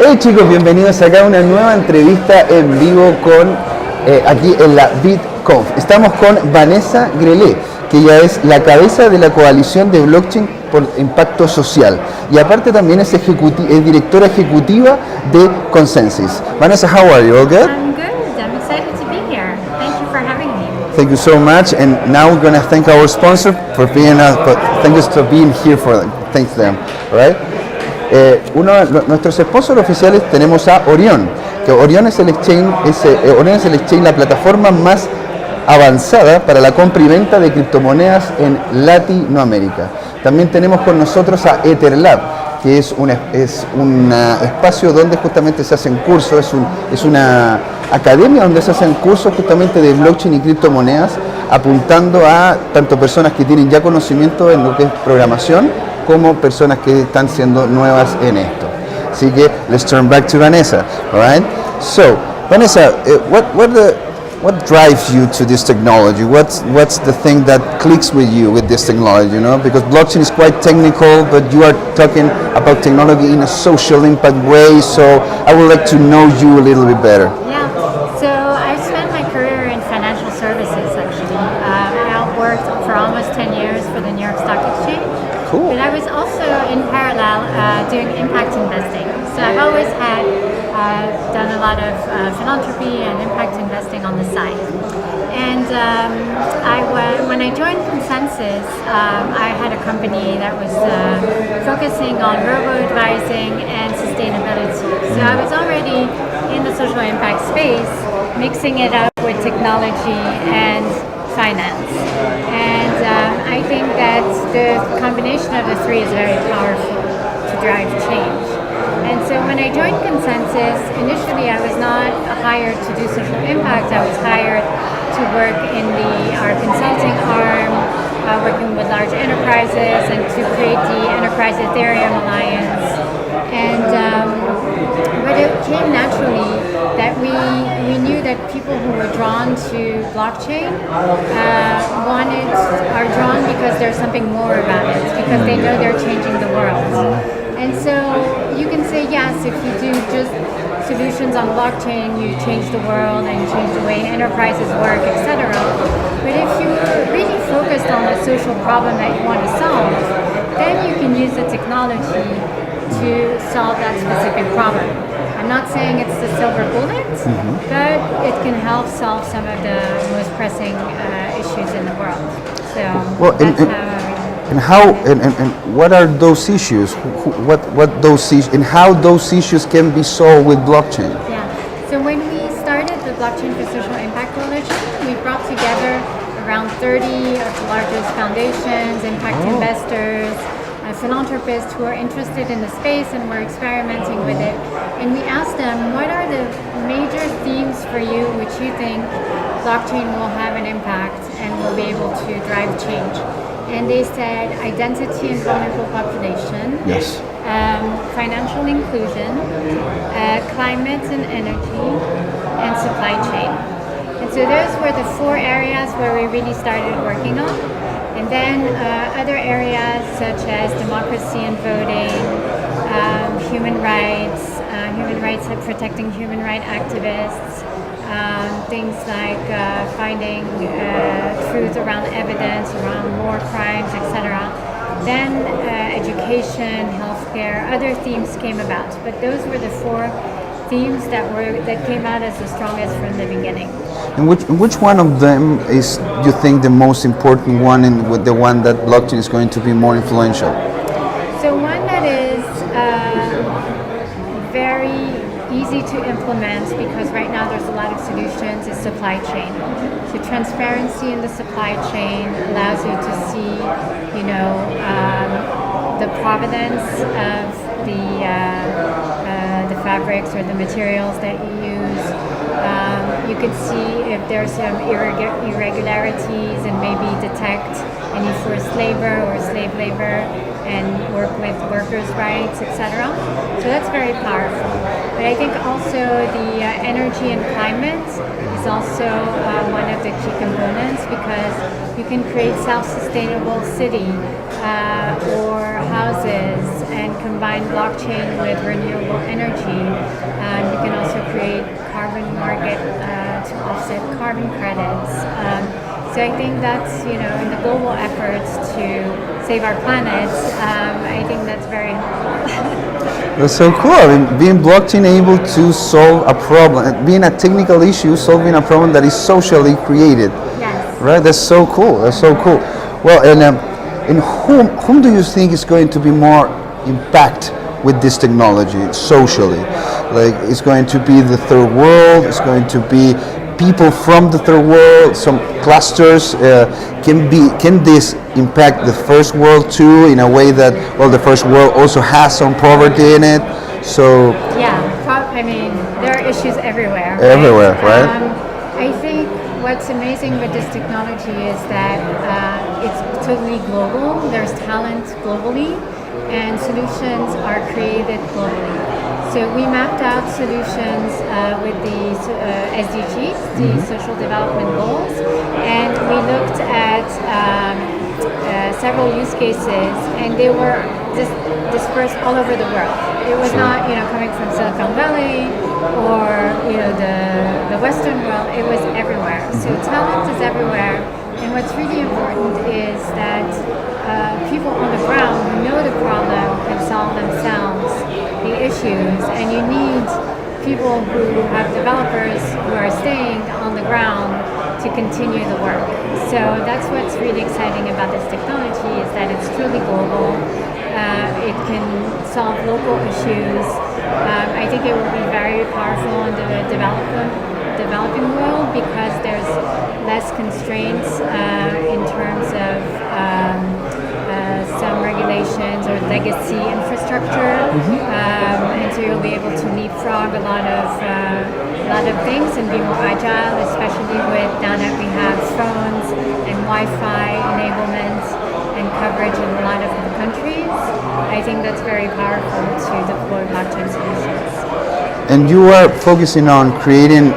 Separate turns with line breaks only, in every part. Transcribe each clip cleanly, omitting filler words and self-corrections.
Hey chicos, bienvenidos acá a una nueva entrevista en vivo con aquí en la LABitConf. Estamos con Vanessa Grellet, que ella es la cabeza de la coalición de blockchain por impacto social y aparte también es directora ejecutiva de Consensus. Vanessa, how are you? All good?
I'm good. I'm excited to be here. Thank you for having me.
Thank you so much, and now we're going to thank our sponsor for being here for them. Thanks them, all right? Uno de nuestros sponsors oficiales tenemos a Orion, que Orion es el exchange, la plataforma más avanzada para la compra y venta de criptomonedas en Latinoamérica. También tenemos con nosotros a EtherLab, que es un espacio donde justamente se hacen cursos, es una academia donde se hacen cursos justamente de blockchain y criptomonedas, apuntando a tanto personas que tienen ya conocimiento en lo que es programación, como personas que están siendo nuevas en esto. Así que, let's turn back to Vanessa, all right? So, Vanessa, what drives you to this technology? What's the thing that clicks with you with this technology, you know? Because blockchain is quite technical, but you are talking about technology in a social impact way, so I would like to know you a little bit better.
Yeah, so I spent my career in financial services actually. I worked for almost 10 years for the New York Stock Exchange.
Cool.
But I was also in parallel doing impact investing. So I've always had done a lot of philanthropy and impact investing on the side. And when I joined Consensus, I had a company that was focusing on robo-advising and sustainability. So I was already in the social impact space, mixing it up with technology and finance. And I think that the combination of the three is very powerful to drive change. And so when I joined Consensus, initially I was not hired to do social impact. I was hired to work in our consulting arm, working with large enterprises and to create the Enterprise Ethereum Alliance. And but it came naturally that we knew that people who were drawn to blockchain are drawn because there's something more about it, because they know they're changing the world. And so you can say, yes, if you do just solutions on blockchain, you change the world and you change the way enterprises work, etc. But if you're really focused on a social problem that you want to solve, then you can use the technology to solve that specific problem. I'm not saying it's the silver bullet, but it can help solve some of the most pressing issues in the world. So
what are those issues? How those issues can be solved with blockchain?
Yeah. So when we started the Blockchain for Social Impact Coalition, we brought together around 30 of the largest foundations, impact investors, philanthropists who are interested in the space and were experimenting with it. And we asked them, what are the major themes for you which you think blockchain will have an impact and will be able to drive change? And they said identity and vulnerable population,
yes,
financial inclusion, climate and energy, and supply chain. And so those were the 4 areas where we really started working on. And then other areas such as democracy and voting, human rights protecting human rights activists, things like finding truth around evidence, around war crimes, etc. Then education, healthcare, other themes came about. But those were the 4 themes that came out as the strongest from the beginning.
And which one of them is, you think, the most important one, and the one that blockchain is going to be more influential?
So one that is very easy to implement, because right now there's a lot of solutions, is supply chain. So transparency in the supply chain allows you to see, the provenance of the fabrics or the materials that you use. You can see if there's some irregularities and maybe detect any forced labor or slave labor and work with workers' rights, etc. So that's very powerful. But I think also the energy and climate is also one of the key components, because you can create self-sustainable city or houses and combine blockchain with renewable energy, you can also create carbon market to offset carbon credits. So I think that's, in the global efforts to save our planet, I think that's very helpful.
That's so cool. I mean, being blockchain able to solve a problem, being a technical issue, solving a problem that is socially created.
Yes.
Right? That's so cool. That's so cool. Well, and whom do you think is going to be more impact with this technology socially? Like, it's going to be the third world. It's going to be people from the third world. Some clusters can this impact the first world too, in a way that, well, the first world also has some poverty in it. So
yeah, I mean, there are issues everywhere.
Everywhere, right?
I think what's amazing with this technology is that it's totally global. There's talent globally, and solutions are created globally. So we mapped out solutions with the SDGs, the Social Development Goals, and we looked at several use cases, and they were dispersed all over the world. It was not, coming from Silicon Valley or the Western world. It was everywhere. So talent is everywhere, and what's really important is that people on the ground who know the problem can solve themselves the issues, and you need people who have developers who are staying on the ground to continue the work. So that's what's really exciting about this technology, is that it's truly global. It can solve local issues. I think it will be very powerful in the developing world because there's less constraints in terms of some regulations or legacy infrastructure, and so you'll be able to leapfrog a lot of things and be more agile, especially with now that we have phones and Wi-Fi enablement and coverage in a lot of countries. I think that's very powerful to deploy blockchain solutions.
And you are focusing on creating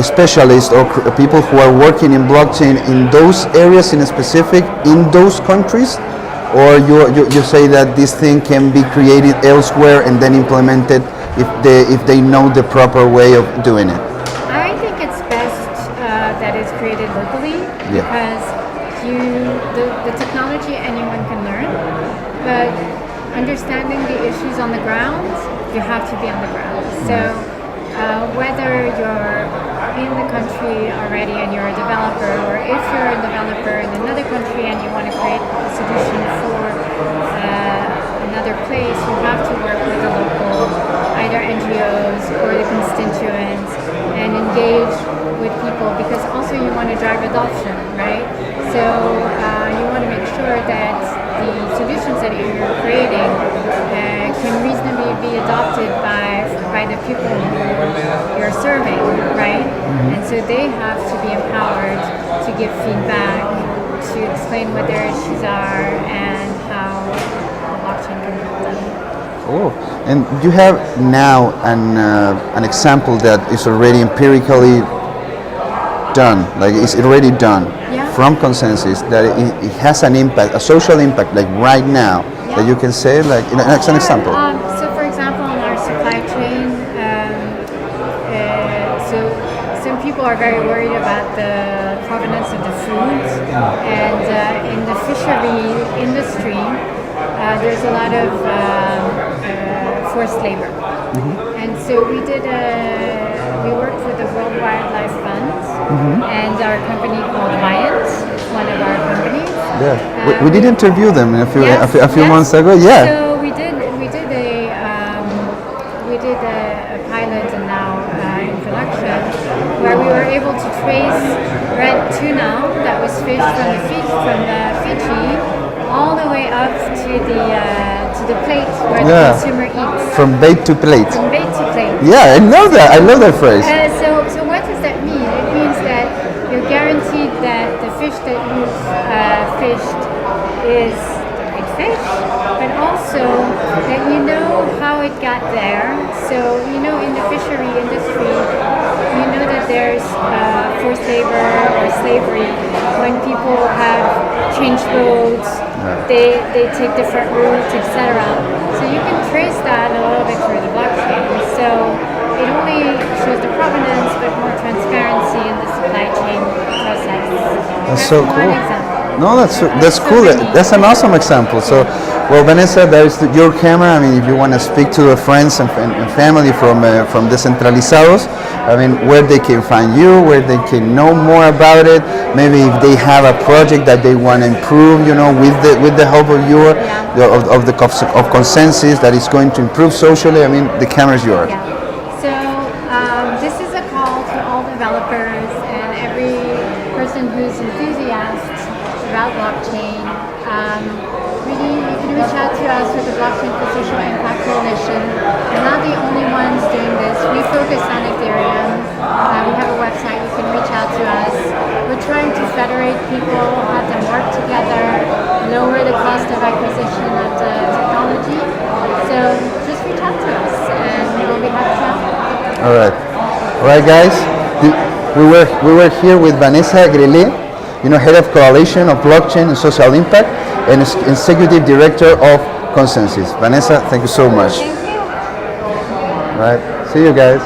specialists or people who are working in blockchain in those areas in specific, in those countries, or you say that this thing can be created elsewhere and then implemented if they know the proper way of doing it?
I think it's best that it's created locally, because the technology anyone can learn, but understanding the issues on the ground, you have to be on the ground. So whether you're in the country already and you're a developer, or if you're a developer in another country and you want to create a solution for another place, you have to work with the local, either NGOs or the constituents, and engage with people, because also you want to drive adoption, right? So you want to make sure that the solutions that you're creating can reasonably be adopted by the people who you're serving, right? And so they have to be empowered to give feedback, to explain what their issues are and how blockchain can help them.
Oh, and you have now an example that is already empirically done, like it's already done from consensus, that it has an impact, a social impact, like right now, that you can say, like, that's an example.
So for example, in our supply chain, so some people are very worried about the provenance of the foods, and in the fishery industry, there's a lot of forced labor. And so we worked with the World Wildlife Fund and our company called Viant, one of our companies.
Yeah, we did interview them a few months ago. Yeah.
So we did a pilot and now in production, where we were able to trace red tuna that was fished from the Fiji all the way up to the plate where the consumer eats.
From bait to plate.
From bait to plate.
Yeah, I know that. I love that phrase.
So what does that mean? It means that you're guaranteed that the fish that you've fished is the right fish, but also that you know how it got there. So in the fishery industry, you know that there's forced labor or slavery when people have change roads, they take different routes, etc. So you can trace that a little bit through the blockchain. So it only shows the provenance, but more transparency in the supply chain process.
That's so
one
cool.
example.
No, that's cool. That's an awesome example. So, well, Vanessa, there's your camera. I mean, if you want to speak to friends and family from Descentralizados, I mean, where they can find you, where they can know more about it. Maybe if they have a project that they want to improve, you know, with the help of of consensus that is going to improve socially. I mean, the camera is yours.
Yeah. So this is a call to all developers and every person who's enthusiastic about blockchain. Really, you can reach out to us with the Blockchain for Social Impact Coalition. We're not the only ones doing this. We focus on Ethereum. We have a website. You can reach out to us. We're trying to federate people, have them work together, lower the cost of acquisition of the technology. So just reach out to us, and we'll be happy to help.
All right, guys. We were here with Vanessa Grellet, head of coalition of blockchain and social impact, and executive director of Consensus. Vanessa, thank you so much.
Thank you.
All right, see you guys.